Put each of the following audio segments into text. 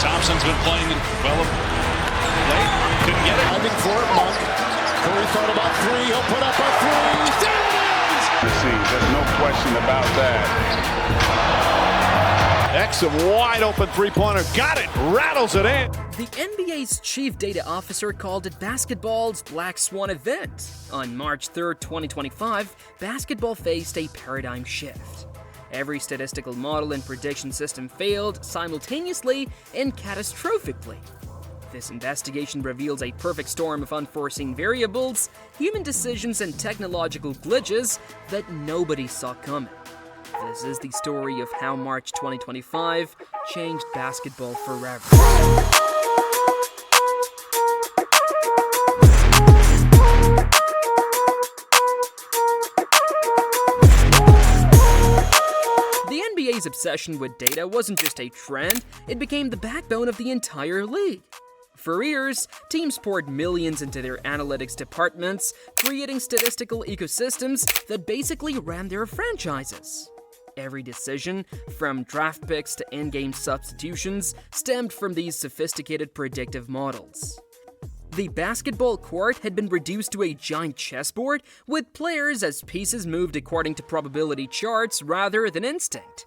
Thompson's been playing well late. Couldn't get it. Diving for it, Monk. Curry thought about three. He'll put up a three. There it is! There's no question about that. X, a wide open three-pointer. Got it. Rattles it in. The NBA's chief data officer called it basketball's Black Swan event. On March 3, 2025, basketball faced a paradigm shift. Every statistical model and prediction system failed simultaneously and catastrophically. This investigation reveals a perfect storm of unforeseen variables, human decisions, and technological glitches that nobody saw coming. This is the story of how March 2025 changed basketball forever. The NBA's obsession with data wasn't just a trend, it became the backbone of the entire league. For years, teams poured millions into their analytics departments, creating statistical ecosystems that basically ran their franchises. Every decision, from draft picks to in-game substitutions, stemmed from these sophisticated predictive models. The basketball court had been reduced to a giant chessboard, with players as pieces moved according to probability charts rather than instinct.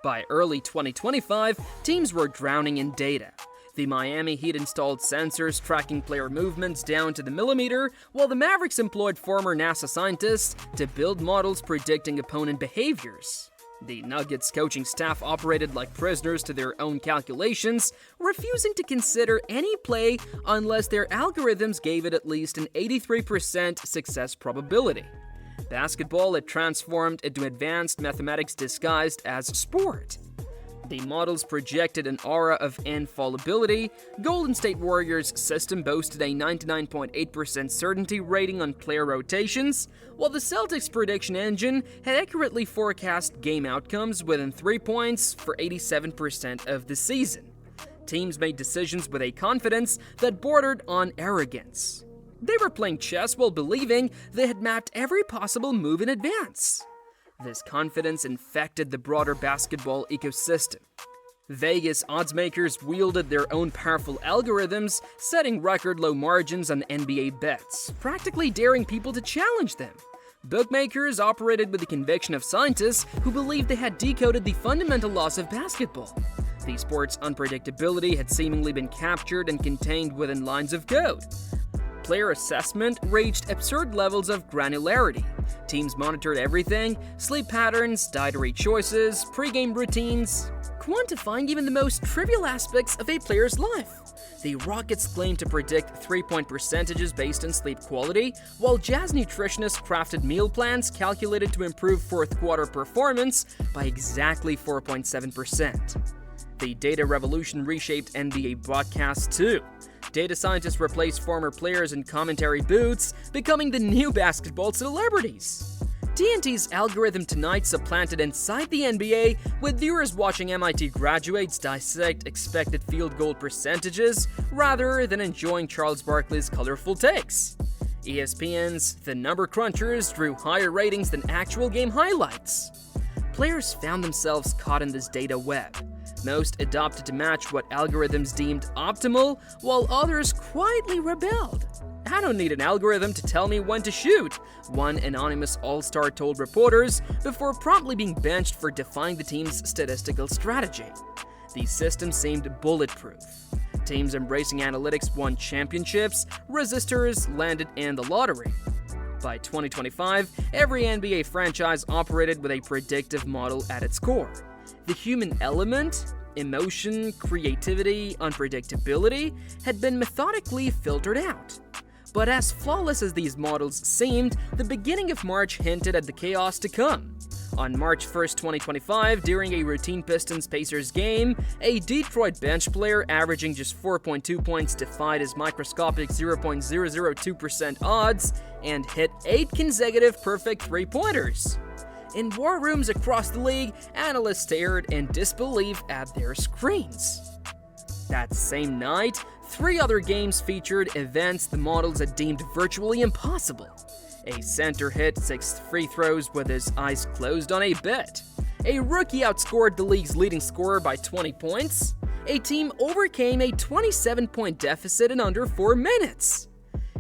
By early 2025, teams were drowning in data. The Miami Heat installed sensors tracking player movements down to the millimeter, while the Mavericks employed former NASA scientists to build models predicting opponent behaviors. The Nuggets coaching staff operated like prisoners to their own calculations, refusing to consider any play unless their algorithms gave it at least an 83% success probability. Basketball had transformed into advanced mathematics disguised as sport. The models projected an aura of infallibility. Golden State Warriors' system boasted a 99.8% certainty rating on player rotations, while the Celtics' prediction engine had accurately forecast game outcomes within 3 points for 87% of the season. Teams made decisions with a confidence that bordered on arrogance. They were playing chess while believing they had mapped every possible move in advance. This confidence infected the broader basketball ecosystem. Vegas oddsmakers wielded their own powerful algorithms, setting record-low margins on NBA bets, practically daring people to challenge them. Bookmakers operated with the conviction of scientists who believed they had decoded the fundamental laws of basketball. The sport's unpredictability had seemingly been captured and contained within lines of code. Player assessment reached absurd levels of granularity. Teams monitored everything: sleep patterns, dietary choices, pregame routines, quantifying even the most trivial aspects of a player's life. The Rockets claimed to predict three-point percentages based on sleep quality, while Jazz nutritionists crafted meal plans calculated to improve fourth-quarter performance by exactly 4.7%. The data revolution reshaped NBA broadcasts too. Data scientists replaced former players in commentary booths, becoming the new basketball celebrities. TNT's Algorithm Tonight supplanted Inside the NBA, with viewers watching MIT graduates dissect expected field goal percentages rather than enjoying Charles Barkley's colorful takes. ESPN's The Number Crunchers drew higher ratings than actual game highlights. Players found themselves caught in this data web. Most adopted to match what algorithms deemed optimal, while others quietly rebelled. "I don't need an algorithm to tell me when to shoot," one anonymous all-star told reporters before promptly being benched for defying the team's statistical strategy. The system seemed bulletproof. Teams embracing analytics won championships, resistors landed in the lottery. By 2025, every NBA franchise operated with a predictive model at its core. The human element, emotion, creativity, unpredictability, had been methodically filtered out. But as flawless as these models seemed, the beginning of March hinted at the chaos to come. On March 1st, 2025, during a routine Pistons-Pacers game, a Detroit bench player averaging just 4.2 points defied his microscopic 0.002% odds and hit 8 consecutive perfect three-pointers. In war rooms across the league, analysts stared in disbelief at their screens. That same night, 3 other games featured events the models had deemed virtually impossible. A center hit 6 free throws with his eyes closed on a bet. A rookie outscored the league's leading scorer by 20 points. a team overcame a 27-point deficit in under 4 minutes.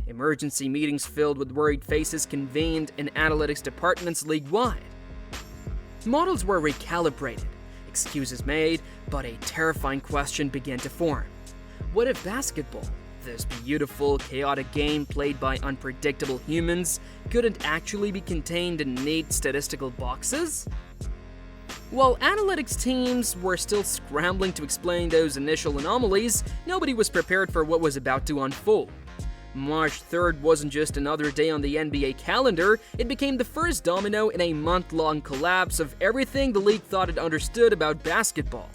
Emergency meetings filled with worried faces convened in analytics departments league-wide. Models were recalibrated, excuses made, but a terrifying question began to form. What if basketball, this beautiful, chaotic game played by unpredictable humans, couldn't actually be contained in neat statistical boxes? While analytics teams were still scrambling to explain those initial anomalies, nobody was prepared for what was about to unfold. March 3rd wasn't just another day on the NBA calendar, it became the first domino in a month-long collapse of everything the league thought it understood about basketball.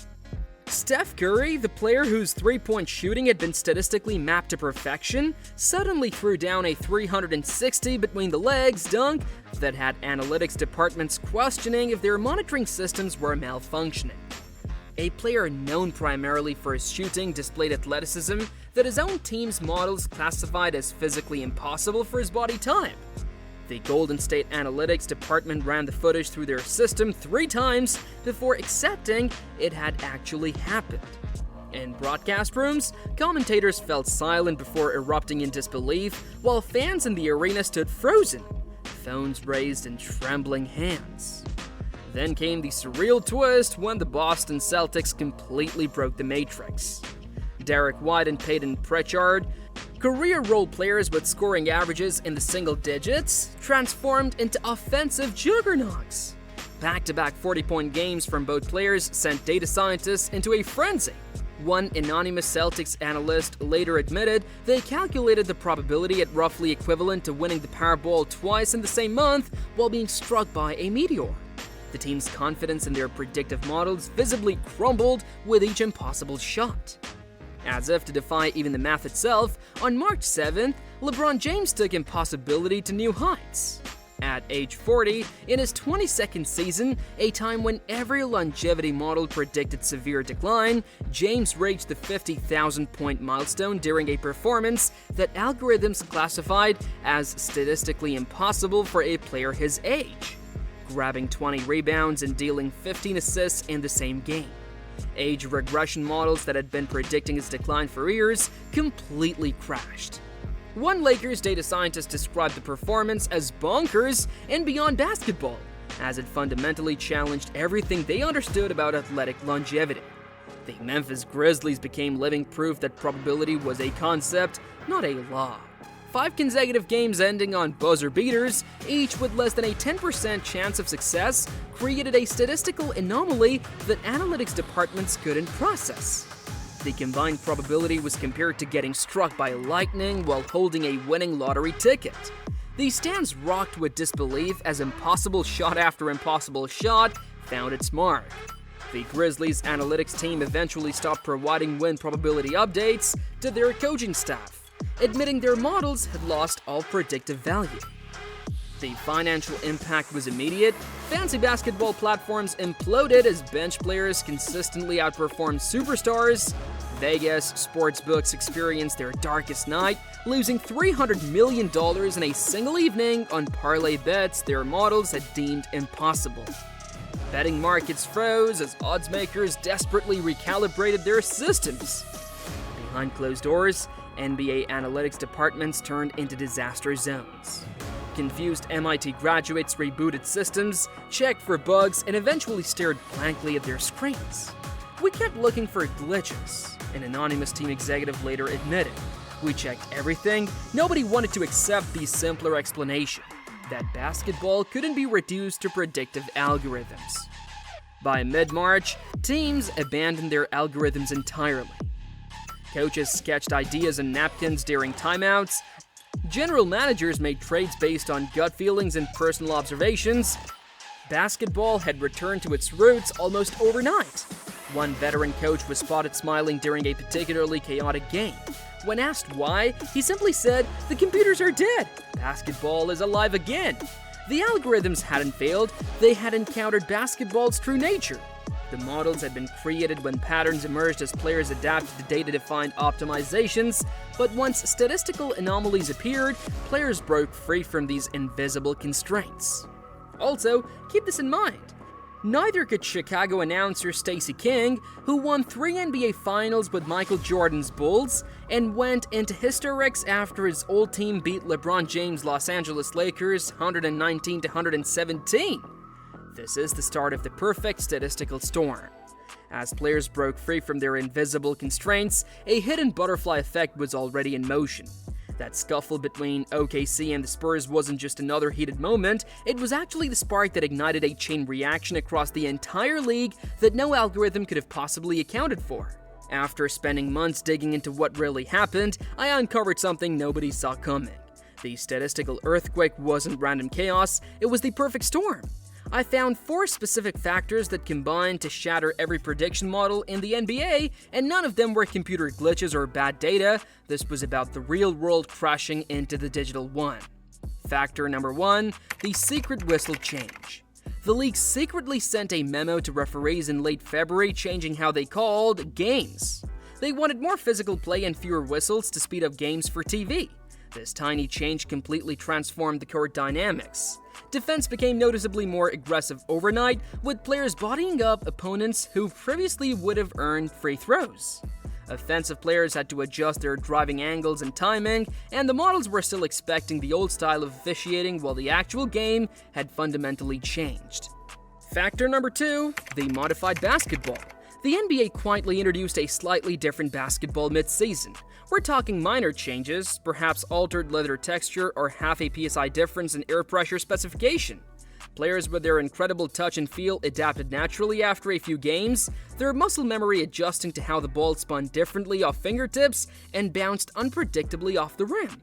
Steph Curry, the player whose three-point shooting had been statistically mapped to perfection, suddenly threw down a 360 between the legs dunk that had analytics departments questioning if their monitoring systems were malfunctioning. A player known primarily for his shooting displayed athleticism that his own team's models classified as physically impossible for his body type. The Golden State Analytics department ran the footage through their system 3 times before accepting it had actually happened. In broadcast rooms, commentators fell silent before erupting in disbelief, while fans in the arena stood frozen, phones raised in trembling hands. Then came the surreal twist when the Boston Celtics completely broke the matrix. Derek White and Peyton Pritchard, career role players with scoring averages in the single digits, transformed into offensive juggernauts. Back-to-back 40-point games from both players sent data scientists into a frenzy. One anonymous Celtics analyst later admitted they calculated the probability at roughly equivalent to winning the Powerball twice in the same month while being struck by a meteor. The team's confidence in their predictive models visibly crumbled with each impossible shot. As if to defy even the math itself, on March 7th, LeBron James took impossibility to new heights. At age 40, in his 22nd season, a time when every longevity model predicted severe decline, James reached the 50,000-point milestone during a performance that algorithms classified as statistically impossible for a player his age, grabbing 20 rebounds and dealing 15 assists in the same game. Age regression models that had been predicting his decline for years completely crashed. One Lakers data scientist described the performance as bonkers and beyond basketball, as it fundamentally challenged everything they understood about athletic longevity. The Memphis Grizzlies became living proof that probability was a concept, not a law. 5 consecutive games ending on buzzer beaters, each with less than a 10% chance of success, created a statistical anomaly that analytics departments couldn't process. The combined probability was compared to getting struck by lightning while holding a winning lottery ticket. The stands rocked with disbelief as impossible shot after impossible shot found its mark. The Grizzlies analytics team eventually stopped providing win probability updates to their coaching staff, admitting their models had lost all predictive value. The financial impact was immediate. Fantasy basketball platforms imploded as bench players consistently outperformed superstars. Vegas sportsbooks experienced their darkest night, losing $300 million in a single evening on parlay bets their models had deemed impossible. Betting markets froze as odds makers desperately recalibrated their systems. Behind closed doors, NBA analytics departments turned into disaster zones. Confused MIT graduates rebooted systems, checked for bugs, and eventually stared blankly at their screens. We kept looking for glitches, an anonymous team executive later admitted. We checked everything, nobody wanted to accept the simpler explanation, that basketball couldn't be reduced to predictive algorithms. By mid-March, teams abandoned their algorithms entirely. Coaches sketched ideas on napkins during timeouts. General managers made trades based on gut feelings and personal observations. Basketball had returned to its roots almost overnight. One veteran coach was spotted smiling during a particularly chaotic game. When asked why, he simply said, "The computers are dead. Basketball is alive again." The algorithms hadn't failed, they had encountered basketball's true nature. The models had been created when patterns emerged as players adapted to data-defined optimizations, but once statistical anomalies appeared, players broke free from these invisible constraints. Also, keep this in mind. Neither could Chicago announcer Stacey King, who won 3 NBA Finals with Michael Jordan's Bulls and went into hysterics after his old team beat LeBron James' Los Angeles Lakers 119-117. This is the start of the perfect statistical storm. As players broke free from their invisible constraints, a hidden butterfly effect was already in motion. That scuffle between OKC and the Spurs wasn't just another heated moment, it was actually the spark that ignited a chain reaction across the entire league that no algorithm could have possibly accounted for. After spending months digging into what really happened, I uncovered something nobody saw coming. The statistical earthquake wasn't random chaos, it was the perfect storm. I found 4 specific factors that combined to shatter every prediction model in the NBA, and none of them were computer glitches or bad data. This was about the real world crashing into the digital one. Factor number 1, the secret whistle change. The league secretly sent a memo to referees in late February changing how they called games. They wanted more physical play and fewer whistles to speed up games for TV. This tiny change completely transformed the court dynamics. Defense became noticeably more aggressive overnight, with players bodying up opponents who previously would have earned free throws. Offensive players had to adjust their driving angles and timing, and the models were still expecting the old style of officiating while the actual game had fundamentally changed. Factor number 2, the modified basketball. The NBA quietly introduced a slightly different basketball mid-season. We're talking minor changes, perhaps altered leather texture or half a PSI difference in air pressure specification. Players with their incredible touch and feel adapted naturally after a few games, their muscle memory adjusting to how the ball spun differently off fingertips and bounced unpredictably off the rim.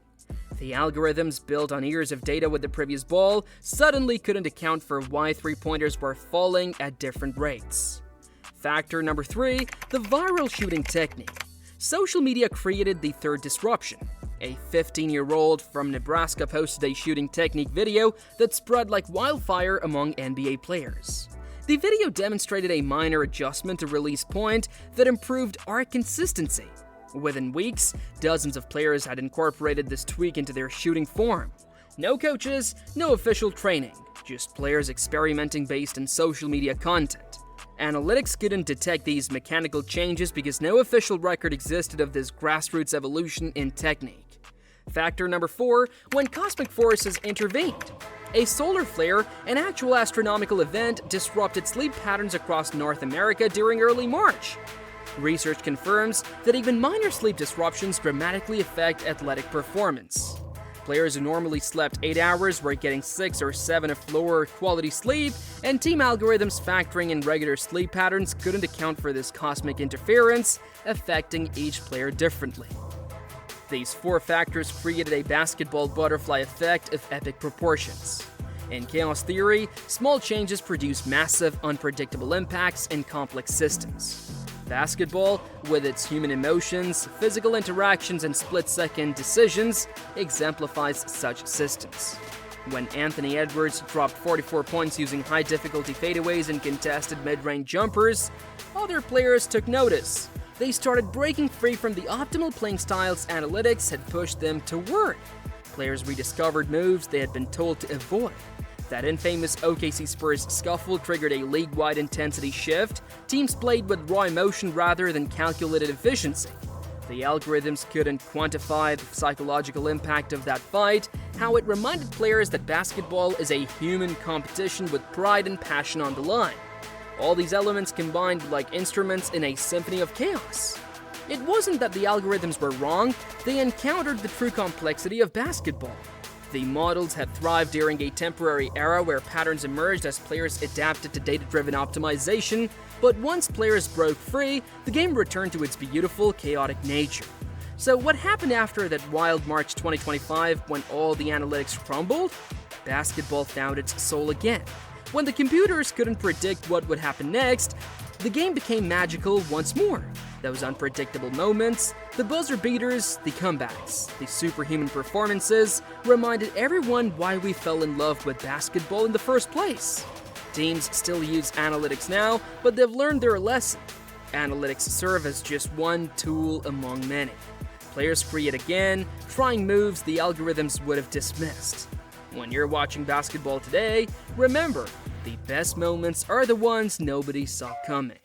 The algorithms built on years of data with the previous ball suddenly couldn't account for why three-pointers were falling at different rates. Factor number 3, the viral shooting technique. Social media created the third disruption. A 15-year-old from Nebraska posted a shooting technique video that spread like wildfire among NBA players. The video demonstrated a minor adjustment to release point that improved arc consistency. Within weeks, dozens of players had incorporated this tweak into their shooting form. No coaches, no official training, just players experimenting based on social media content. Analytics couldn't detect these mechanical changes because no official record existed of this grassroots evolution in technique. Factor number 4, when cosmic forces intervened. A solar flare, an actual astronomical event, disrupted sleep patterns across North America during early March. Research confirms that even minor sleep disruptions dramatically affect athletic performance. Players who normally slept 8 hours were getting 6 or 7 of lower quality sleep, and team algorithms factoring in regular sleep patterns couldn't account for this cosmic interference, affecting each player differently. These 4 factors created a basketball butterfly effect of epic proportions. In chaos theory, small changes produce massive, unpredictable impacts in complex systems. Basketball, with its human emotions, physical interactions, and split-second decisions, exemplifies such systems. When Anthony Edwards dropped 44 points using high-difficulty fadeaways and contested mid-range jumpers, other players took notice. They started breaking free from the optimal playing styles analytics had pushed them toward. Players rediscovered moves they had been told to avoid. That infamous OKC Spurs scuffle triggered a league-wide intensity shift. Teams played with raw emotion rather than calculated efficiency. The algorithms couldn't quantify the psychological impact of that fight, how it reminded players that basketball is a human competition with pride and passion on the line. All these elements combined like instruments in a symphony of chaos. It wasn't that the algorithms were wrong, they encountered the true complexity of basketball. The models had thrived during a temporary era where patterns emerged as players adapted to data-driven optimization, but once players broke free, the game returned to its beautiful, chaotic nature. So what happened after that wild March 2025 when all the analytics crumbled? Basketball found its soul again. When the computers couldn't predict what would happen next, the game became magical once more. Those unpredictable moments, the buzzer beaters, the comebacks, the superhuman performances reminded everyone why we fell in love with basketball in the first place. Teams still use analytics now, but they've learned their lesson. Analytics serve as just one tool among many. Players create again, trying moves the algorithms would have dismissed. When you're watching basketball today, remember, The best moments are the ones nobody saw coming.